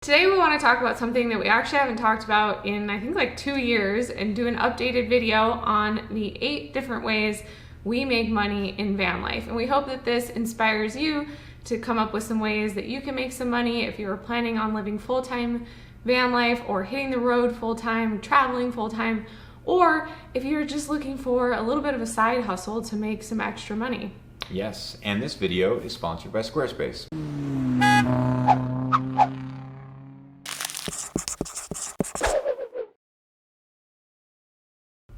Today we want to talk about something that we actually haven't talked about in I think like 2 years, and do an updated video on the 8 different ways we make money in van life. And we hope that this inspires you to come up with some ways that you can make some money if you're planning on living full-time van life, or hitting the road full-time, traveling full-time, or if you're just looking for a little bit of a side hustle to make some extra money. Yes, and this video is sponsored by Squarespace.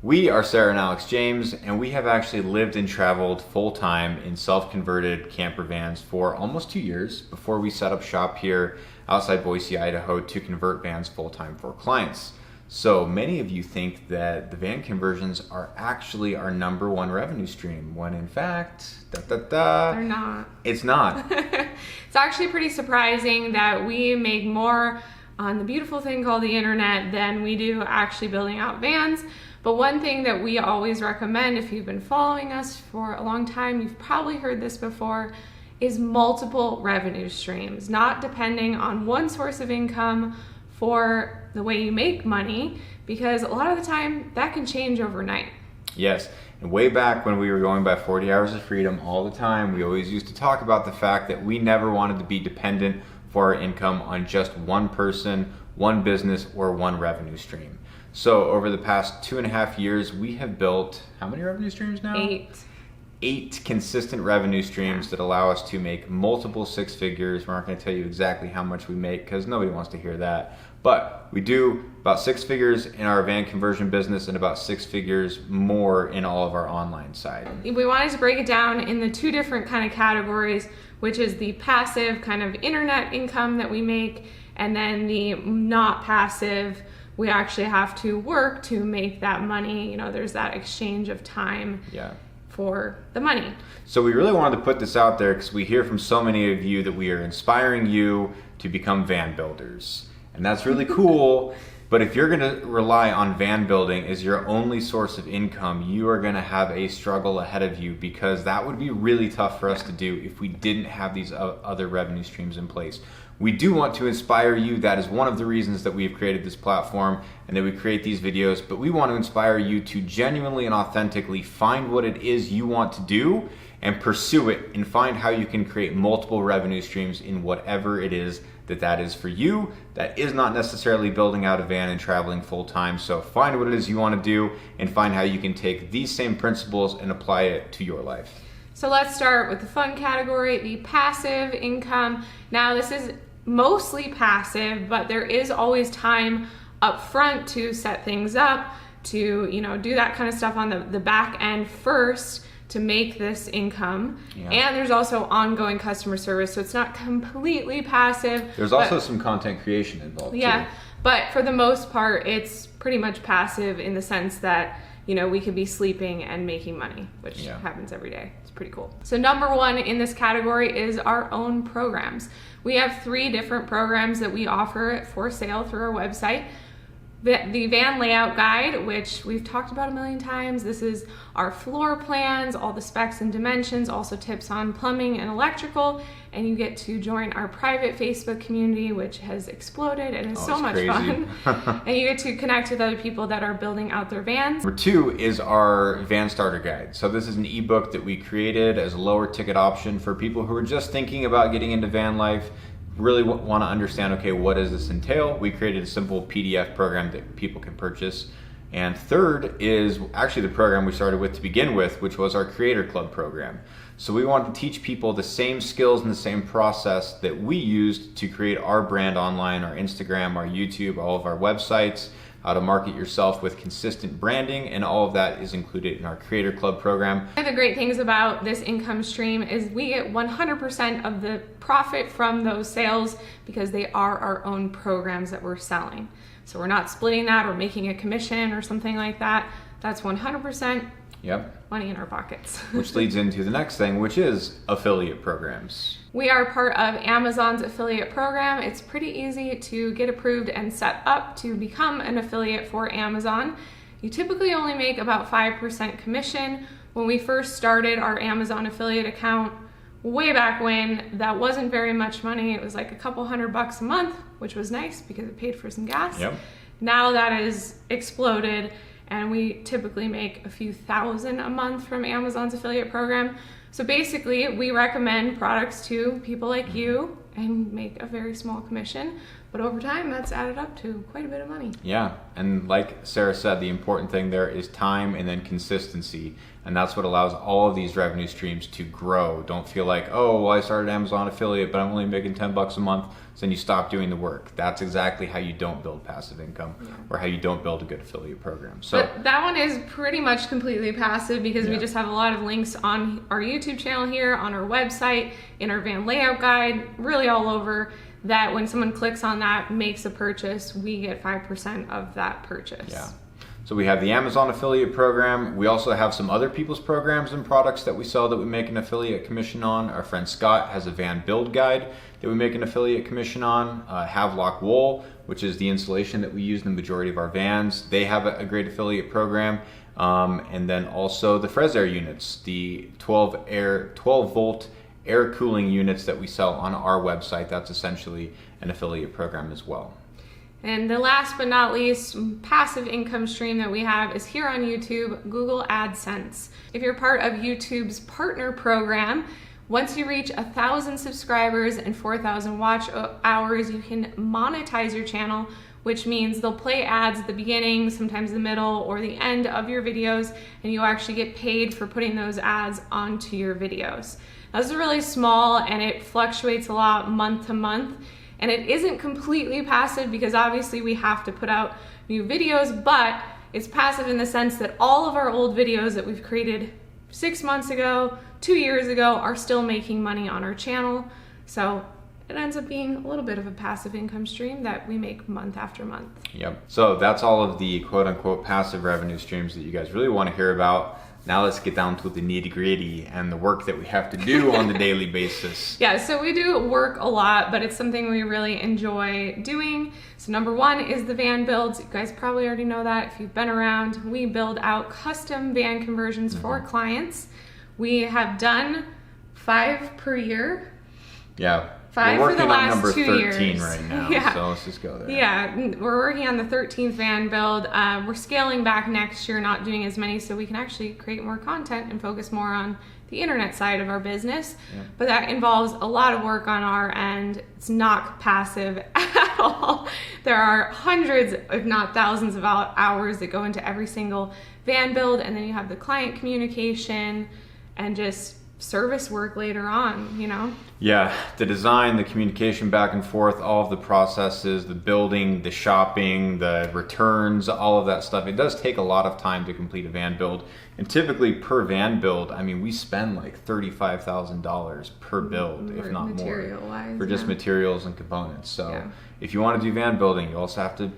We are Sarah and Alex James, and we have actually lived and traveled full-time in self-converted camper vans for almost 2 years before we set up shop here outside Boise, Idaho to convert vans full-time for clients. So many of you think that the van conversions are actually our #1 revenue stream, when in fact, They're not. It's not. It's actually pretty surprising that we make more on the beautiful thing called the internet than we do actually building out vans. But one thing that we always recommend, if you've been following us for a long time, you've probably heard this before, is multiple revenue streams, not depending on one source of income for the way you make money, because a lot of the time that can change overnight. Yes, and way back when we were going by 40 hours of freedom all the time, we always used to talk about the fact that we never wanted to be dependent for our income on just one person, one business, or one revenue stream. So over the past 2.5 years, we have built, how many revenue streams now? 8. 8 consistent revenue streams that allow us to make multiple 6 figures. We're not going to tell you exactly how much we make because nobody wants to hear that. But we do about 6 figures in our van conversion business and about 6 figures more in all of our online side. We wanted to break it down in the 2 different kind of categories, which is the passive kind of internet income that we make, and then the not passive, we actually have to work to make that money. You know, there's that exchange of time for the money. So we really wanted to put this out there because we hear from so many of you that we are inspiring you to become van builders. And that's really cool. But if you're gonna rely on van building as your only source of income, you are gonna have a struggle ahead of you, because that would be really tough for us to do if we didn't have these other revenue streams in place. We do want to inspire you. That is one of the reasons that we've created this platform and that we create these videos, but we want to inspire you to genuinely and authentically find what it is you want to do and pursue it, and find how you can create multiple revenue streams in whatever it is that is for you. That is not necessarily building out a van and traveling full time. So find what it is you want to do and find how you can take these same principles and apply it to your life. So let's start with the fun category, the passive income. Now this is mostly passive, but there is always time up front to set things up, to, you know, do that kind of stuff on the back end first to make this income. And there's also ongoing customer service, so it's not completely passive. There's also some content creation involved too. But for the most part, it's pretty much passive in the sense that, you know, we could be sleeping and making money, which happens every day. It's pretty cool. So #1 in this category is our own programs. We have 3 different programs that we offer for sale through our website. The van layout guide, which we've talked about a million times. This is our floor plans, all the specs and dimensions, also tips on plumbing and electrical, and you get to join our private Facebook community, which has exploded and is so much fun. And you get to connect with other people that are building out their vans. #2 is our van starter guide. So this is an ebook that we created as a lower ticket option for people who are just thinking about getting into van life, really want to understand, okay, what does this entail? We created a simple PDF program that people can purchase. And 3rd is actually the program we started with to begin with, which was our Creator Club program. So we wanted to teach people the same skills and the same process that we used to create our brand online, our Instagram, our YouTube, all of our websites, how to market yourself with consistent branding, and all of that is included in our Creator Club program. One of the great things about this income stream is we get 100% of the profit from those sales, because they are our own programs that we're selling. So we're not splitting that or making a commission or something like that. That's 100% money in our pockets. Which leads into the next thing, which is affiliate programs. We are part of Amazon's affiliate program. It's pretty easy to get approved and set up to become an affiliate for Amazon. You typically only make about 5% commission. When we first started our Amazon affiliate account, way back when, that wasn't very much money. It was like a couple $100 a month, which was nice because it paid for some gas. Yep. Now that has exploded, and we typically make a few thousand a month from Amazon's affiliate program. So basically, we recommend products to people like you and make a very small commission. But over time, that's added up to quite a bit of money. Yeah, and like Sarah said, the important thing there is time and then consistency. And that's what allows all of these revenue streams to grow. Don't feel like, oh, well, I started Amazon affiliate, but I'm only making $10 a month, so then you stop doing the work. That's exactly how you don't build passive income, or how you don't build a good affiliate program. So but that one is pretty much completely passive because we just have a lot of links on our YouTube channel here, on our website, in our van layout guide, really all over, that when someone clicks on that, makes a purchase, we get 5% of that purchase. Yeah. So we have the Amazon affiliate program. We also have some other people's programs and products that we sell that we make an affiliate commission on. Our friend Scott has a van build guide that we make an affiliate commission on. Havelock Wool, which is the insulation that we use in the majority of our vans. They have a great affiliate program. And then also the Fresair units, the 12 volt air cooling units that we sell on our website. That's essentially an affiliate program as well. And the last but not least passive income stream that we have is here on YouTube, Google ADSENSE. If you're part of YouTube's partner program, once you reach 1,000 subscribers and 4,000 watch hours, you can monetize your channel, which means they'll play ads at the beginning, sometimes the middle or the end of your videos, and you'll actually get paid for putting those ads onto your videos. Now, this is really small and it fluctuates a lot month to month. And it isn't completely passive because obviously we have to put out new videos, but it's passive in the sense that all of our old videos that we've created 6 months ago, 2 years ago, are still making money on our channel. So it ends up being a little bit of a passive income stream that we make month after month. Yep. So that's all of the quote unquote passive revenue streams that you guys really want to hear about. Now let's get down to the nitty-gritty and the work that we have to do on the daily basis. Yeah, so we do work a lot, but it's something we really enjoy doing. So number one is the van builds. You guys probably already know that if you've been around. We build out custom van conversions for clients. We have done 5 per year. Yeah. 5 we're for the working on last number 2 13 years. right now, so let's just go there. Yeah, we're working on the 13th van build. We're scaling back next year, not doing as many, so we can actually create more content and focus more on the internet side of our business. Yeah. But that involves a lot of work on our end. It's not passive at all. There are hundreds, if not thousands of hours that go into every single van build, and then you have the client communication and just service work later on, you know? Yeah, the design, the communication back and forth, all of the processes, the building, the shopping, the returns, all of that stuff. It does take a lot of time to complete a van build. And typically per van build, I mean, we spend like $35,000 per build, if not more, for just materials and components. So if you want to do van building, you also have to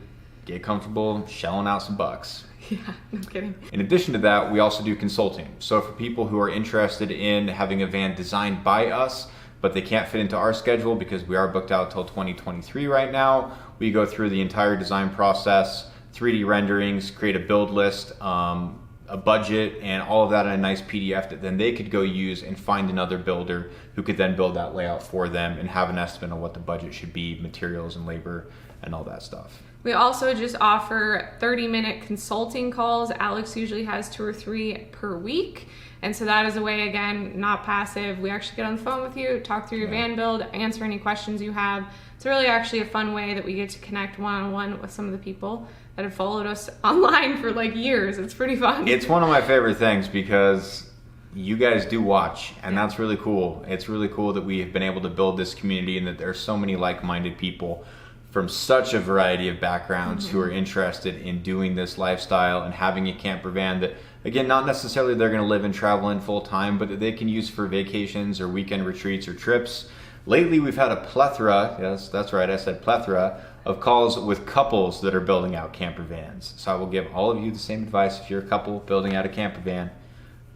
get comfortable shelling out some bucks. Yeah, no kidding. In addition to that, we also do consulting. So for people who are interested in having a van designed by us, but they can't fit into our schedule because we are booked out till 2023 right now, we go through the entire design process, 3D renderings, create a build list, a budget, and all of that in a nice PDF that then they could go use and find another builder who could then build that layout for them and have an estimate on what the budget should be, materials and labor and all that stuff. We also just offer 30-minute consulting calls. Alex usually has 2 or 3 per week. And so that is a way, again, not passive. We actually get on the phone with you, talk through your van build, answer any questions you have. It's really actually a fun way that we get to connect one-on-one with some of the people that have followed us online for like years. It's pretty fun. It's one of my favorite things because you guys do watch, and that's really cool. It's really cool that we have been able to build this community and that there's so many like-minded people from such a variety of backgrounds who are interested in doing this lifestyle and having a camper van that, again, not necessarily they're going to live and travel in full time, but that they can use for vacations or weekend retreats or trips. Lately, we've had a plethora, yes, that's right, I said plethora, of calls with couples that are building out camper vans. So I will give all of you the same advice. If you're a couple building out a camper van,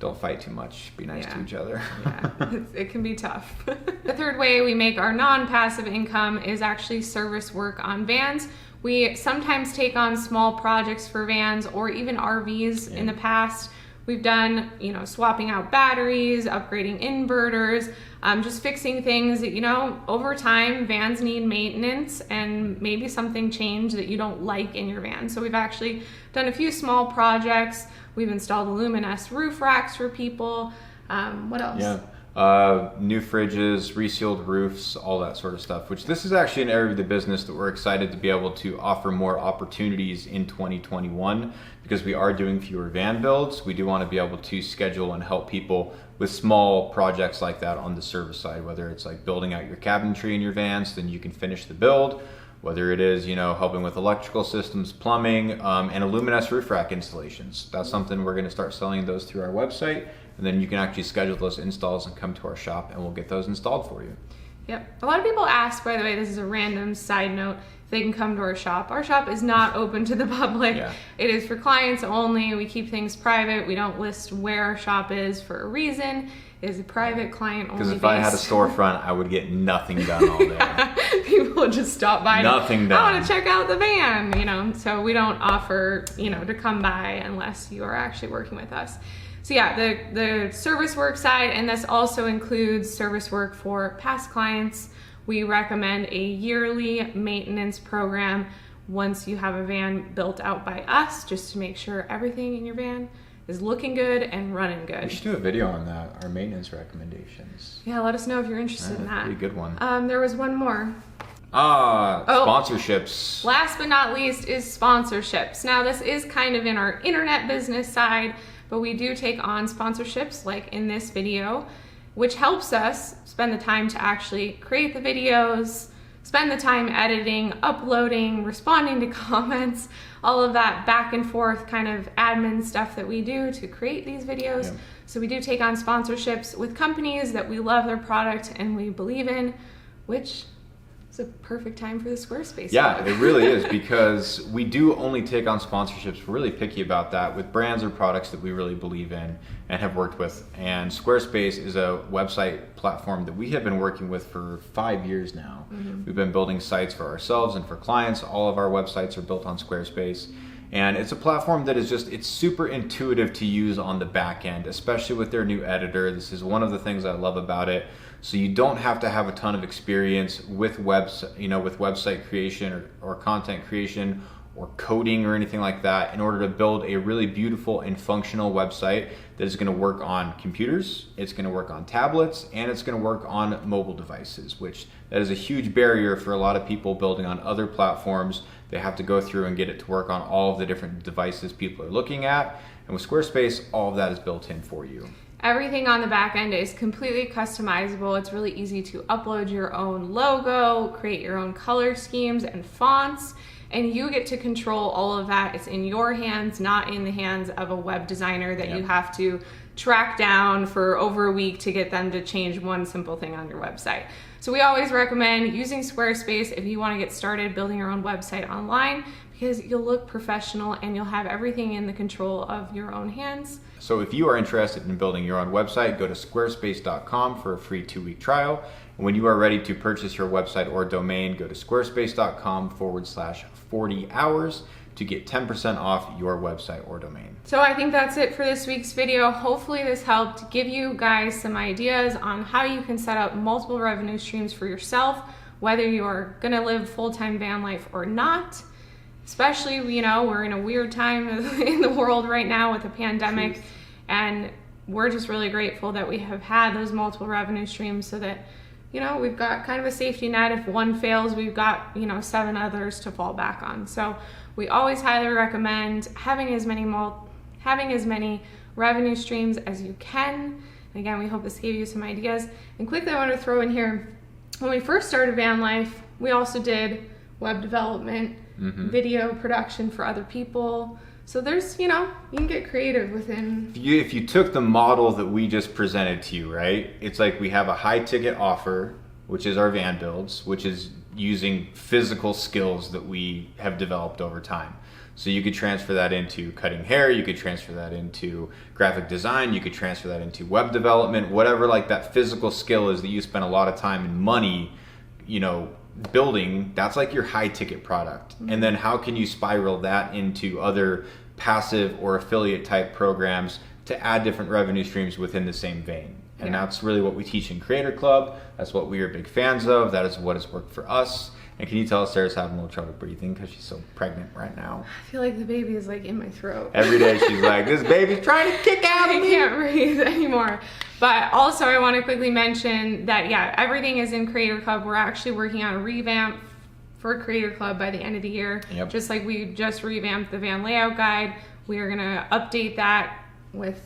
don't fight too much. Be nice to each other. Yeah, it can be tough. The third way we make our non-passive income is actually service work on vans. We sometimes take on small projects for vans or even RVs in the past. We've done, you know, swapping out batteries, upgrading inverters, just fixing things that, you know, over time vans need maintenance and maybe something changed that you don't like in your van. So we've actually done a few small projects. We've installed luminous roof racks for people. What else? Yeah. New fridges, resealed roofs, all that sort of stuff, which this is actually an area of the business that we're excited to be able to offer more opportunities in 2021 because we are doing fewer van builds. We do want to be able to schedule and help people with small projects like that on the service side, whether it's like building out your cabinetry in your vans, then you can finish the build, whether it is, you know, helping with electrical systems, plumbing, and a luminous roof rack installations. That's something we're going to start selling those through our website. And then you can actually schedule those installs and come to our shop and we'll get those installed for you. Yep. A lot of people ask, by the way, this is a random side note, if they can come to our shop. Our shop is not open to the public. Yeah. It is for clients only. We keep things private. We don't list where our shop is for a reason. It is a private client only. Because if I had a storefront, I would get nothing done all day. People would just stop by. Nothing done. I want to check out the van, you know. So we don't offer, you know, to come by unless you are actually working with us. So yeah, the service work side, and this also includes service work for past clients. We recommend a yearly maintenance program once you have a van built out by us, just to make sure everything in your van is looking good and running good. We should do a video on that, our maintenance recommendations. Yeah, let us know if you're interested in that. Pretty good one. There was one more. Sponsorships. Last but not least is sponsorships. Now this is kind of in our internet business side, but we do take on sponsorships like in this video, which helps us spend the time to actually create the videos, spend the time editing, uploading, responding to comments, all of that back and forth kind of admin stuff that we do to create these videos. Yeah. So we do take on sponsorships with companies that we love their product and we believe in, which is a perfect time for the Squarespace. Yeah, it really is, because we do only take on sponsorships. We're really picky about that with brands or products that we really believe in and have worked with. And Squarespace is a website platform that we have been working with for 5 years now. Mm-hmm. We've been building sites for ourselves and for clients. All of our websites are built on Squarespace. And it's a platform that is just, it's super intuitive to use on the back end, especially with their new editor. This is one of the things I love about it. So you don't have to have a ton of experience with website creation or content creation or coding or anything like that in order to build a really beautiful and functional website that is going to work on computers, it's going to work on tablets, and it's going to work on mobile devices, which that is a huge barrier for a lot of people building on other platforms. They have to go through and get it to work on all of the different devices people are looking at. And with Squarespace, all of that is built in for you. Everything on the back end is completely customizable. It's really easy to upload your own logo, create your own color schemes and fonts, and you get to control all of that. It's in your hands, not in the hands of a web designer that you have to track down for over a week to get them to change one simple thing on your website. So we always recommend using Squarespace if you want to get started building your own website online, because you'll look professional and you'll have everything in the control of your own hands. So if you are interested in building your own website, go to squarespace.com for a free 2-week trial. And when you are ready to purchase your website or domain, go to squarespace.com/40 hours to get 10% off your website or domain. So I think that's it for this week's video. Hopefully this helped give you guys some ideas on how you can set up multiple revenue streams for yourself, whether you are gonna live full-time van life or not. Especially, you know, we're in a weird time in the world right now with the pandemic, and we're just really grateful that we have had those multiple revenue streams so that, you know, we've got kind of a safety net. If one fails, we've got, you know, 7 others to fall back on. So we always highly recommend having as many revenue streams as you can. And again, we hope this gave you some ideas. And quickly, I want to throw in here, when we first started van life, we also did web development, video production for other people. So there's, you know, you can get creative within. If you took the model that we just presented to you, right? It's like we have a high ticket offer, which is our van builds, which is using physical skills that we have developed over time. So you could transfer that into cutting hair, you could transfer that into graphic design, you could transfer that into web development, whatever like that physical skill is that you spend a lot of time and money, you know, building. That's like your high ticket product. And then how can you spiral that into other passive or affiliate type programs to add different revenue streams within the same vein. And that's really what we teach in Creator Club. That's what we are big fans of. That is what has worked for us. And can you tell Sarah's having a little trouble breathing because she's so pregnant right now? I feel like the baby is like in my throat. Every day she's like, this baby's trying to kick out of me. I can't breathe anymore. But also I want to quickly mention that, everything is in Creator Club. We're actually working on a revamp for Creator Club by the end of the year. Yep. Just like we just revamped the van layout guide. We are going to update that with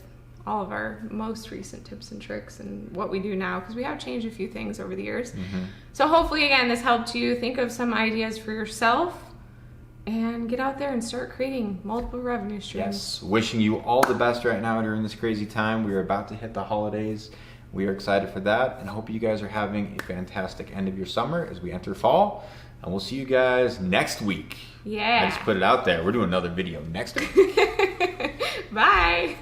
all of our most recent tips and tricks and what we do now, because we have changed a few things over the years. So hopefully, again, this helped you think of some ideas for yourself and get out there and start creating multiple revenue streams. Yes, wishing you all the best right now during this crazy time. We are about to hit the holidays. We are excited for that, and I hope you guys are having a fantastic end of your summer as we enter fall. And we'll see you guys next week. Yeah. I just put it out there. We're doing another video next week. Bye.